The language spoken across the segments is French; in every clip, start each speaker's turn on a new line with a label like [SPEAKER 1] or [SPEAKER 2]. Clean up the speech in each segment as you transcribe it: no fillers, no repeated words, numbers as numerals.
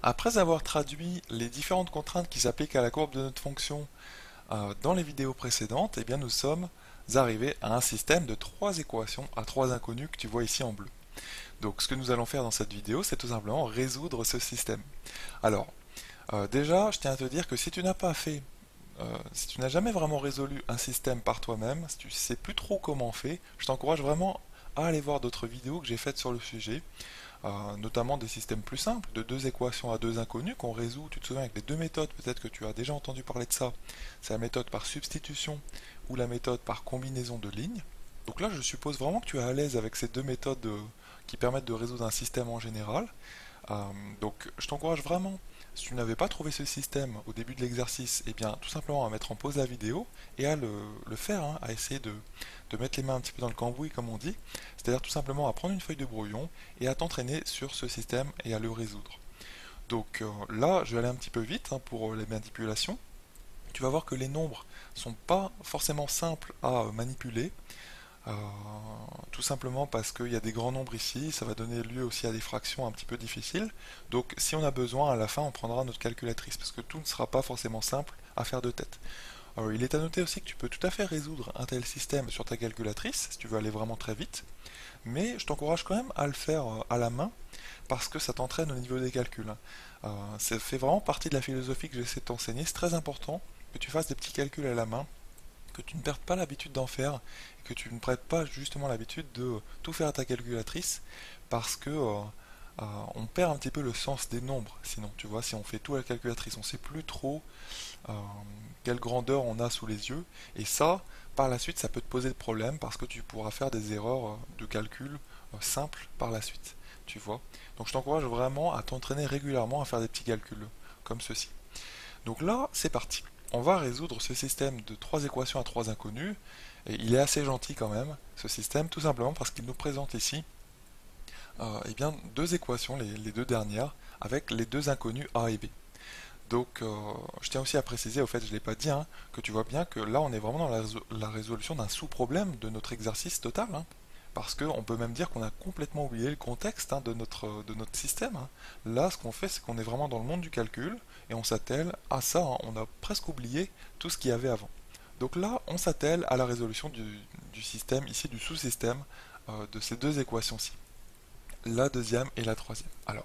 [SPEAKER 1] Après avoir traduit les différentes contraintes qui s'appliquent à la courbe de notre fonction dans les vidéos précédentes, eh bien nous sommes arrivés à un système de trois équations à trois inconnus que tu vois ici en bleu. Donc ce que nous allons faire dans cette vidéo, c'est tout simplement résoudre ce système. Alors, déjà, je tiens à te dire que si tu n'as pas fait, si tu n'as jamais vraiment résolu un système par toi-même, si tu ne sais plus trop comment on fait, je t'encourage vraiment à aller voir d'autres vidéos que j'ai faites sur le sujet, notamment des systèmes plus simples, de deux équations à deux inconnus qu'on résout, tu te souviens, avec les deux méthodes, peut-être que tu as déjà entendu parler de ça, c'est la méthode par substitution ou la méthode par combinaison de lignes. Donc là, je suppose vraiment que tu es à l'aise avec ces deux méthodes qui permettent de résoudre un système en général. Euh, donc je t'encourage vraiment, si tu n'avais pas trouvé ce système au début de l'exercice, eh bien tout simplement à mettre en pause la vidéo et à le faire, hein, à essayer de mettre les mains un petit peu dans le cambouis comme on dit, c'est-à-dire tout simplement à prendre une feuille de brouillon et à t'entraîner sur ce système et à le résoudre. Donc là, je vais aller un petit peu vite hein, pour les manipulations. Tu vas voir que les nombres sont pas forcément simples à manipuler. Euh, tout simplement parce qu'il y a des grands nombres ici, ça va donner lieu aussi à des fractions un petit peu difficiles. Donc si on a besoin, à la fin, on prendra notre calculatrice, parce que tout ne sera pas forcément simple à faire de tête. Alors, il est à noter aussi que tu peux tout à fait résoudre un tel système sur ta calculatrice, si tu veux aller vraiment très vite, mais je t'encourage quand même à le faire à la main, parce que ça t'entraîne au niveau des calculs, hein. Ça fait vraiment partie de la philosophie que j'essaie de t'enseigner, c'est très important que tu fasses des petits calculs à la main, que tu ne perdes pas l'habitude d'en faire, et que tu ne prêtes pas justement l'habitude de tout faire à ta calculatrice, parce que on perd un petit peu le sens des nombres. Sinon, tu vois, si on fait tout à la calculatrice, on ne sait plus trop euh, quelle grandeur on a sous les yeux, et ça, par la suite, ça peut te poser de problème, parce que tu pourras faire des erreurs de calcul simples par la suite, tu vois. Donc je t'encourage vraiment à t'entraîner régulièrement à faire des petits calculs comme ceci. Donc là, c'est parti. On va résoudre ce système de trois équations à trois inconnus. Et il est assez gentil quand même, ce système, tout simplement parce qu'il nous présente ici eh bien, deux équations, les deux dernières, avec les deux inconnus A et B. Donc, je tiens aussi à préciser, au fait, je ne l'ai pas dit, hein, que tu vois bien que là, on est vraiment dans la résolution d'un sous-problème de notre exercice total, hein, parce qu'on peut même dire qu'on a complètement oublié le contexte hein, de notre système, hein. Là, ce qu'on fait, c'est qu'on est vraiment dans le monde du calcul, et on s'attelle à ça, hein, on a presque oublié tout ce qu'il y avait avant. Donc là, on s'attelle à la résolution du système, ici du sous-système, de ces deux équations-ci, la deuxième et la troisième. Alors,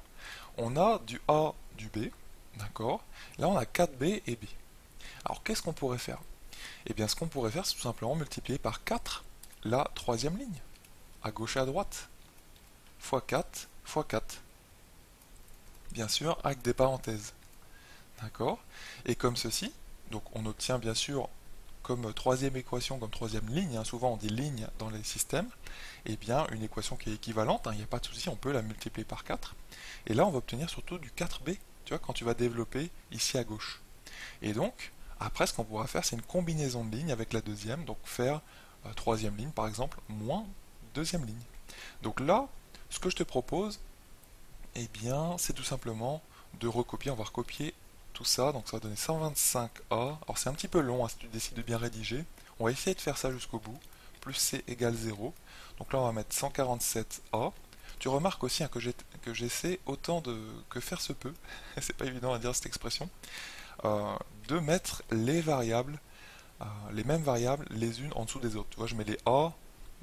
[SPEAKER 1] on a du A, du B, d'accord. Là, on a 4B et B. Alors, qu'est-ce qu'on pourrait faire? Eh bien, ce qu'on pourrait faire, c'est tout simplement multiplier par 4 la troisième ligne, à gauche et à droite, fois 4 fois 4. Bien sûr, avec des parenthèses, d'accord. Et comme ceci, donc on obtient bien sûr comme troisième équation, comme troisième ligne, hein, souvent on dit ligne dans les systèmes, et bien une équation qui est équivalente, il n'y a pas de souci, on peut la multiplier par 4. Et là, on va obtenir surtout du 4b, tu vois, quand tu vas développer ici à gauche. Et donc, après, ce qu'on pourra faire, c'est une combinaison de lignes avec la deuxième, donc faire troisième ligne, par exemple, moins deuxième ligne. Donc là, ce que je te propose, eh bien, c'est tout simplement de recopier, on va recopier tout ça, donc ça va donner 125A. Alors c'est un petit peu long hein, si tu décides de bien rédiger. On va essayer de faire ça jusqu'au bout. Plus C égale 0. Donc là on va mettre 147A. Tu remarques aussi hein, que j'essaie autant que faire se peut, c'est pas évident à dire cette expression, de mettre les variables, les mêmes variables les unes en dessous des autres. Tu vois, je mets les A,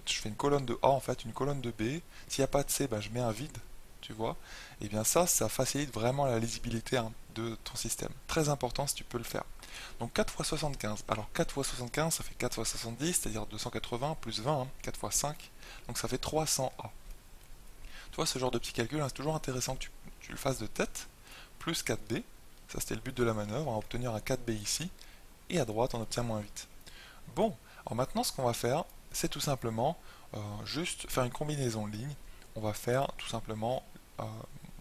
[SPEAKER 1] je fais une colonne de A en fait, une colonne de B. S'il n'y a pas de C, ben, je mets un vide, tu vois. Et bien ça facilite vraiment la lisibilité hein, de ton système. Très important si tu peux le faire. Donc 4 fois 75. Alors 4 fois 75, ça fait 4 fois 70, c'est-à-dire 280 plus 20, hein, 4 fois 5. Donc ça fait 300A. Tu vois, ce genre de petit calcul, hein, c'est toujours intéressant que tu le fasses de tête. Plus 4B, ça c'était le but de la manœuvre, on va obtenir un 4B ici. Et à droite, on obtient moins 8. Bon, alors maintenant ce qu'on va faire, c'est tout simplement juste faire une combinaison de lignes. On va faire tout simplement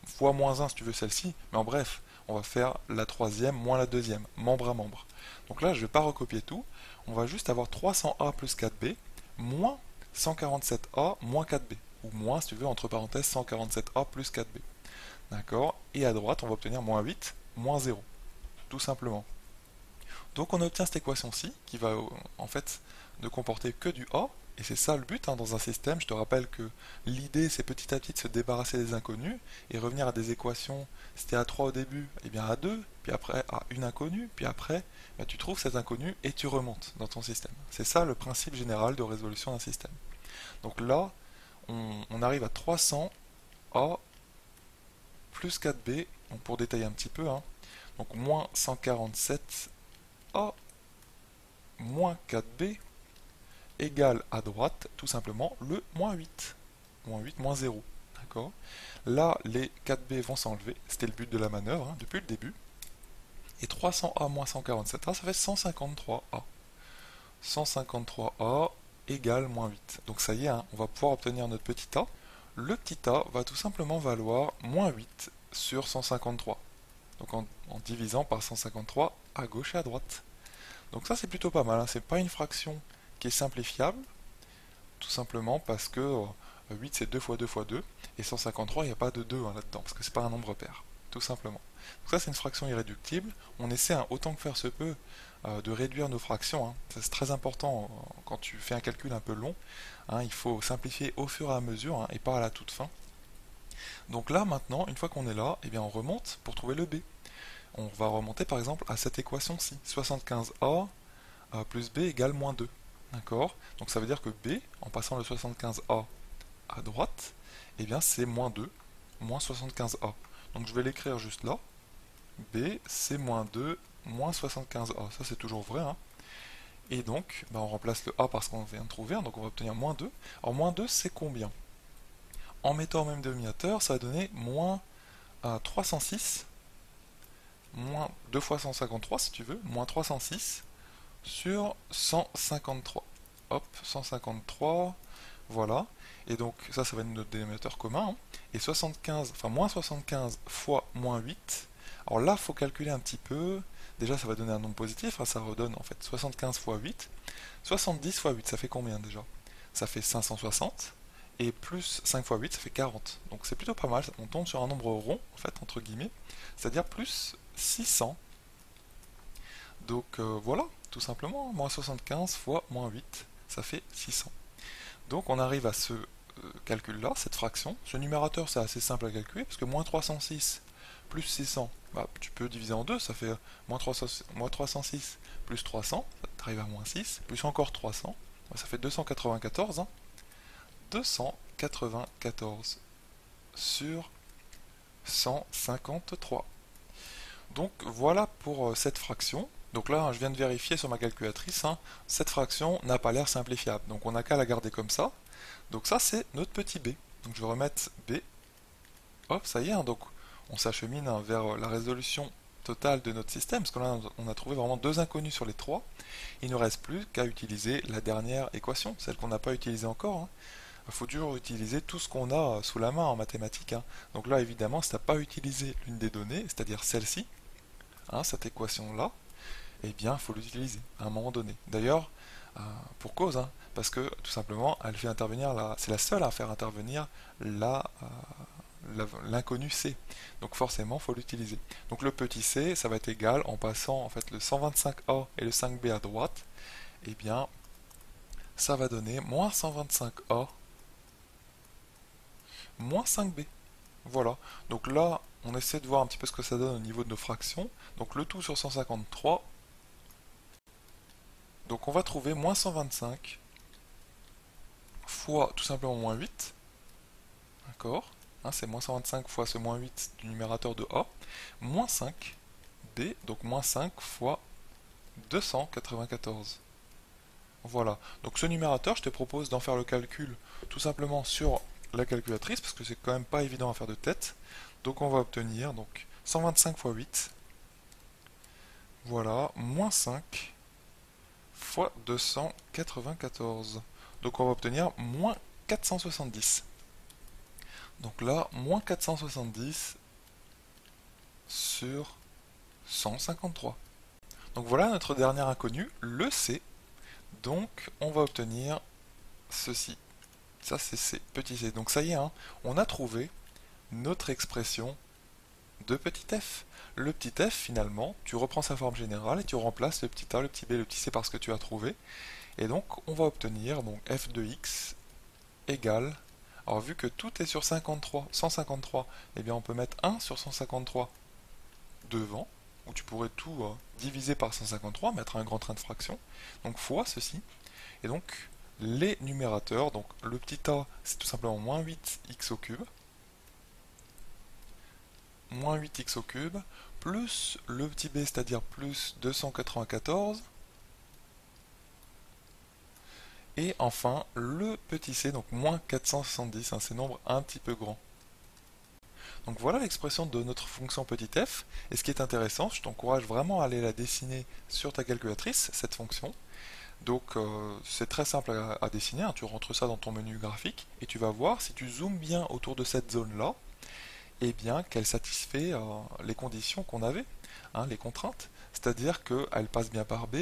[SPEAKER 1] fois moins 1 si tu veux celle-ci, mais en bref, on va faire la troisième moins la deuxième, membre à membre. Donc là, je ne vais pas recopier tout, on va juste avoir 300A plus 4B moins 147A moins 4B, ou moins si tu veux entre parenthèses 147A plus 4B. D'accord. Et à droite, on va obtenir moins 8 moins 0, tout simplement. Donc on obtient cette équation-ci, qui va en fait ne comporter que du A, Et c'est ça le but hein, dans un système. Je te rappelle que l'idée c'est petit à petit de se débarrasser des inconnus et revenir à des équations. C'était à 3 au début, et bien à 2, puis après à une inconnue, puis après tu trouves cet inconnu et tu remontes dans ton système. C'est ça le principe général de résolution d'un système. Donc là, on arrive à 300A plus 4B, donc pour détailler un petit peu, hein, donc moins 147A moins 4B égale à droite tout simplement le moins 8. Moins 8, moins 0. D'accord. Là, les 4B vont s'enlever, c'était le but de la manœuvre hein, depuis le début. Et 300A moins 147A, ça fait 153A. 153A égale moins 8. Donc ça y est, hein, on va pouvoir obtenir notre petit a. Le petit a va tout simplement valoir moins 8 sur 153. Donc en divisant par 153 à gauche et à droite. Donc ça c'est plutôt pas mal, hein. C'est pas une fraction qui est simplifiable, tout simplement parce que 8 c'est 2 fois 2 fois 2, et 153 il n'y a pas de 2 hein, là-dedans, parce que c'est pas un nombre pair, tout simplement. Donc ça c'est une fraction irréductible, on essaie hein, autant que faire se peut de réduire nos fractions, hein. C'est très important quand tu fais un calcul un peu long, hein, il faut simplifier au fur et à mesure hein, et pas à la toute fin. Donc là maintenant, une fois qu'on est là, eh bien, on remonte pour trouver le b. On va remonter par exemple à cette équation-ci, 75a plus b égale moins 2. D'accord. Donc ça veut dire que b, en passant le 75a à droite, eh bien c'est moins 2, moins 75a. Donc je vais l'écrire juste là. b, c'est moins 2, moins 75a. Ça c'est toujours vrai. Hein. Et donc, on remplace le a parce qu'on vient de trouver, hein, donc on va obtenir moins 2. Alors moins 2, c'est combien? En mettant au même dénominateur, ça va donner moins 306, moins 2 fois 153 si tu veux, moins 306 sur 153. Hop, 153, voilà. Et donc ça va être notre dénominateur commun. Hein. Et 75, enfin moins 75 fois moins 8. Alors là, il faut calculer un petit peu. Déjà, ça va donner un nombre positif. Hein, ça redonne en fait 75 fois 8. 70 fois 8, ça fait combien déjà? Ça fait 560. Et plus 5 fois 8, ça fait 40. Donc c'est plutôt pas mal. On tombe sur un nombre rond, en fait, entre guillemets. C'est-à-dire plus 600. Donc voilà, tout simplement. Moins 75 fois moins 8, ça fait 600. Donc on arrive à ce calcul-là, cette fraction. Ce numérateur, c'est assez simple à calculer, parce que moins 306 plus 600, tu peux diviser en deux, ça fait moins 306 plus 300, ça arrive à moins 6, plus encore 300, ça fait 294. Hein. 294 sur 153. Donc voilà pour cette fraction. Donc là, je viens de vérifier sur ma calculatrice, hein, cette fraction n'a pas l'air simplifiable. Donc on n'a qu'à la garder comme ça. Donc ça, c'est notre petit b. Donc je vais remettre b. Hop, ça y est. Hein, donc on s'achemine hein, vers la résolution totale de notre système, parce que là, on a trouvé vraiment deux inconnus sur les trois. Il ne reste plus qu'à utiliser la dernière équation, celle qu'on n'a pas utilisée encore. Hein. Il faut toujours utiliser tout ce qu'on a sous la main en mathématiques. Hein. Donc là, évidemment, si tu n'as pas utilisé l'une des données, c'est-à-dire celle-ci, hein, cette équation-là, eh bien, il faut l'utiliser à un moment donné. D'ailleurs, pour cause, hein, parce que tout simplement, elle fait intervenir c'est la seule à faire intervenir l'inconnu C. Donc forcément, il faut l'utiliser. Donc le petit c, ça va être égal en passant en fait le 125a et le 5b à droite. Eh bien, ça va donner moins 125a moins 5b. Voilà. Donc là, on essaie de voir un petit peu ce que ça donne au niveau de nos fractions. Donc le tout sur 153. Donc on va trouver moins 125 fois tout simplement moins 8. D'accord, hein, c'est moins 125 fois ce moins 8 du numérateur de A. Moins 5 B, donc moins 5 fois 294. Voilà, donc ce numérateur, je te propose d'en faire le calcul tout simplement sur la calculatrice, parce que c'est quand même pas évident à faire de tête. Donc on va obtenir donc 125 fois 8. Voilà, moins 5 fois 294. Donc on va obtenir moins 470. Donc là, moins 470 sur 153. Donc voilà notre dernier inconnu, le C. Donc on va obtenir ceci. Ça c'est C, petit c. Donc ça y est, hein, on a trouvé notre expression de petit f. Le petit f, finalement, tu reprends sa forme générale et tu remplaces le petit a, le petit b, le petit c par ce que tu as trouvé. Et donc on va obtenir donc f de x égale, alors vu que tout est sur 153, eh bien on peut mettre 1 sur 153 devant, ou tu pourrais tout diviser par 153, mettre un grand train de fraction, donc fois ceci, et donc les numérateurs, donc le petit a c'est tout simplement moins 8x au cube, moins 8x au cube, plus le petit b, c'est-à-dire plus 294, et enfin le petit c, donc moins 470, hein, ces nombres un petit peu grands. Donc voilà l'expression de notre fonction petit f, et ce qui est intéressant, je t'encourage vraiment à aller la dessiner sur ta calculatrice, cette fonction. Donc c'est très simple à dessiner, hein, tu rentres ça dans ton menu graphique, et tu vas voir, si tu zoomes bien autour de cette zone-là, eh bien qu'elle satisfait les conditions qu'on avait, hein, les contraintes. C'est-à-dire qu'elle passe bien par B,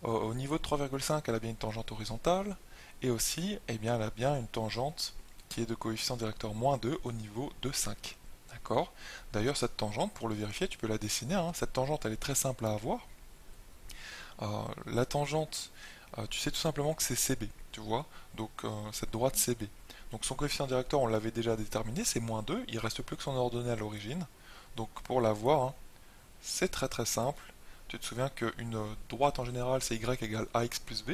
[SPEAKER 1] au niveau de 3,5 elle a bien une tangente horizontale, et aussi eh bien, elle a bien une tangente qui est de coefficient directeur moins 2 au niveau de 5. D'accord? D'ailleurs cette tangente, pour le vérifier, tu peux la dessiner, hein. Cette tangente elle est très simple à avoir. La tangente, tu sais tout simplement que c'est CB, tu vois, donc cette droite CB. Donc son coefficient directeur, on l'avait déjà déterminé, c'est moins 2, il reste plus que son ordonnée à l'origine. Donc pour l'avoir, hein, c'est très très simple. Tu te souviens qu'une droite en général, c'est y égale ax plus b,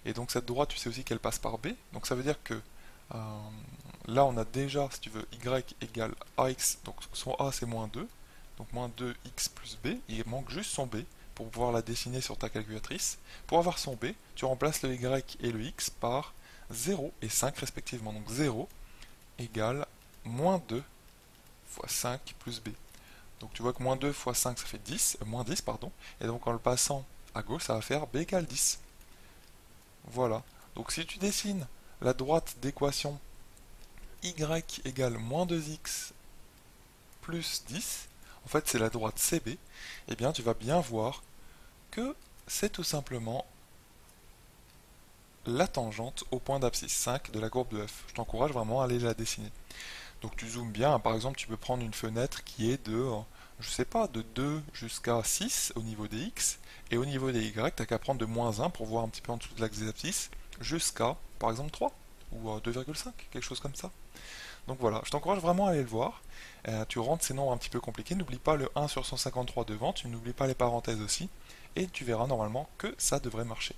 [SPEAKER 1] et donc cette droite, tu sais aussi qu'elle passe par b, donc ça veut dire que là on a déjà, si tu veux, y égale ax, donc son a c'est moins 2, donc moins 2x plus b, il manque juste son b, pour pouvoir la dessiner sur ta calculatrice. Pour avoir son b, tu remplaces le y et le x par 0 et 5 respectivement. Donc 0 égale moins 2 fois 5 plus b. Donc tu vois que moins 2 fois 5 ça fait 10, moins 10 pardon, et donc en le passant à gauche ça va faire b égale 10. Voilà. Donc si tu dessines la droite d'équation y égale moins 2x plus 10, en fait c'est la droite CB, et bien tu vas bien voir que c'est tout simplement la tangente au point d'abscisse 5 de la courbe de f. Je t'encourage vraiment à aller la dessiner. Donc tu zoomes bien, par exemple tu peux prendre une fenêtre qui est de, je sais pas, de 2 jusqu'à 6 au niveau des x, et au niveau des y, tu n'as qu'à prendre de moins 1 pour voir un petit peu en dessous de l'axe des abscisses, jusqu'à par exemple 3, ou 2,5, quelque chose comme ça. Donc voilà, je t'encourage vraiment à aller le voir. Tu rentres ces nombres un petit peu compliqués, n'oublie pas le 1 sur 153 devant, tu n'oublies pas les parenthèses aussi, et tu verras normalement que ça devrait marcher.